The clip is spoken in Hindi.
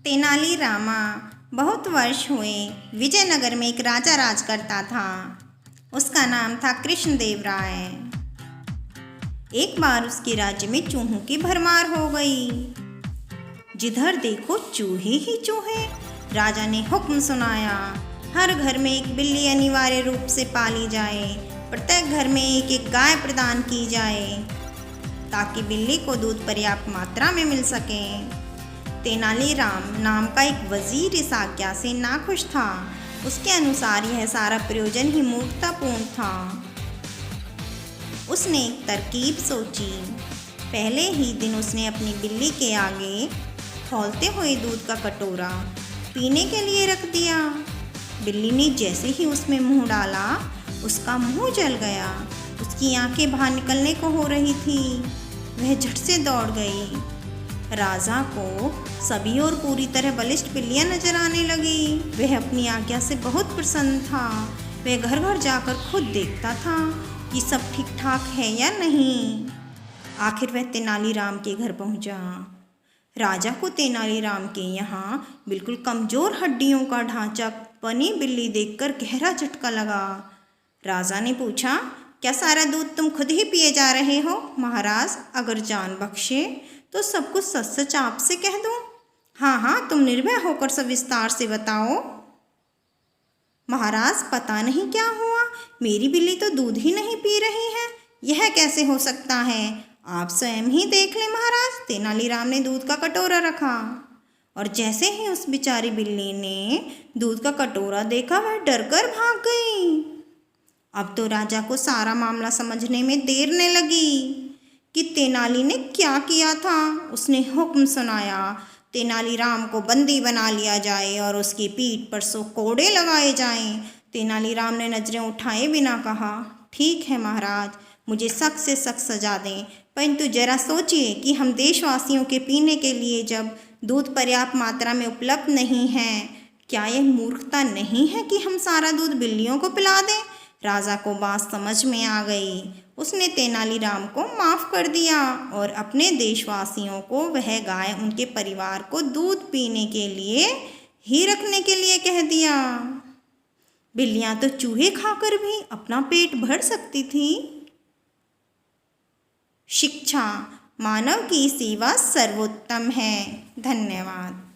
तेनालीरामा बहुत वर्ष हुए विजयनगर में एक राजा राज करता था। उसका नाम था कृष्णदेव राय। एक बार उसके राज्य में चूहों की भरमार हो गई। जिधर देखो चूहे ही चूहे। राजा ने हुक्म सुनाया, हर घर में एक बिल्ली अनिवार्य रूप से पाली जाए। प्रत्येक घर में एक एक गाय प्रदान की जाए ताकि बिल्ली को दूध पर्याप्त मात्रा में मिल सके। तेनालीराम नाम का एक वजीर इस आज्ञा से नाखुश था। उसके अनुसार यह सारा प्रयोजन ही मूर्खतापूर्ण था। उसने एक तरकीब सोची। पहले ही दिन उसने अपनी बिल्ली के आगे खौलते हुए दूध का कटोरा पीने के लिए रख दिया। बिल्ली ने जैसे ही उसमें मुंह डाला, उसका मुंह जल गया। उसकी आंखें बाहर निकलने को हो रही थी। वह झट से दौड़ गई। राजा को सभी और पूरी तरह बलिष्ठ बिल्लियां नजर आने लगी। वह अपनी आज्ञा से बहुत प्रसन्न था। वह घर घर जाकर खुद देखता था कि सब ठीक ठाक है या नहीं। आखिर वह तेनालीराम के घर पहुंचा। राजा को तेनालीराम के यहाँ बिल्कुल कमजोर हड्डियों का ढांचा बनी बिल्ली देखकर गहरा झटका लगा। राजा ने पूछा, क्या सारा दूध तुम खुद ही पिए जा रहे हो? महाराज, अगर जान बख्शे तो सब कुछ सच सच आपसे कह दूं। हाँ हाँ, तुम निर्भय होकर सब विस्तार से बताओ। महाराज, पता नहीं क्या हुआ, मेरी बिल्ली तो दूध ही नहीं पी रही है। यह कैसे हो सकता है? आप स्वयं ही देख लें महाराज। तेनालीराम ने दूध का कटोरा रखा और जैसे ही उस बेचारी बिल्ली ने दूध का कटोरा देखा, वह डरकर भाग गई। अब तो राजा को सारा मामला समझने में देर न लगी कि तेनाली ने क्या किया था। उसने हुक्म सुनाया, तेनालीराम को बंदी बना लिया जाए और उसकी पीठ पर 100 कोड़े लगाए जाएं। तेनालीराम ने नजरें उठाए बिना कहा, ठीक है महाराज, मुझे सख्त से सख्त सजा दें, परंतु जरा सोचिए कि हम देशवासियों के पीने के लिए जब दूध पर्याप्त मात्रा में उपलब्ध नहीं है, क्या यह मूर्खता नहीं है कि हम सारा दूध बिल्लियों को पिला दें? राजा को बात समझ में आ गई। उसने तेनालीराम को माफ़ कर दिया और अपने देशवासियों को वह गाय उनके परिवार को दूध पीने के लिए ही रखने के लिए कह दिया। बिल्लियां तो चूहे खाकर भी अपना पेट भर सकती थी। शिक्षा, मानव की सेवा सर्वोत्तम है। धन्यवाद।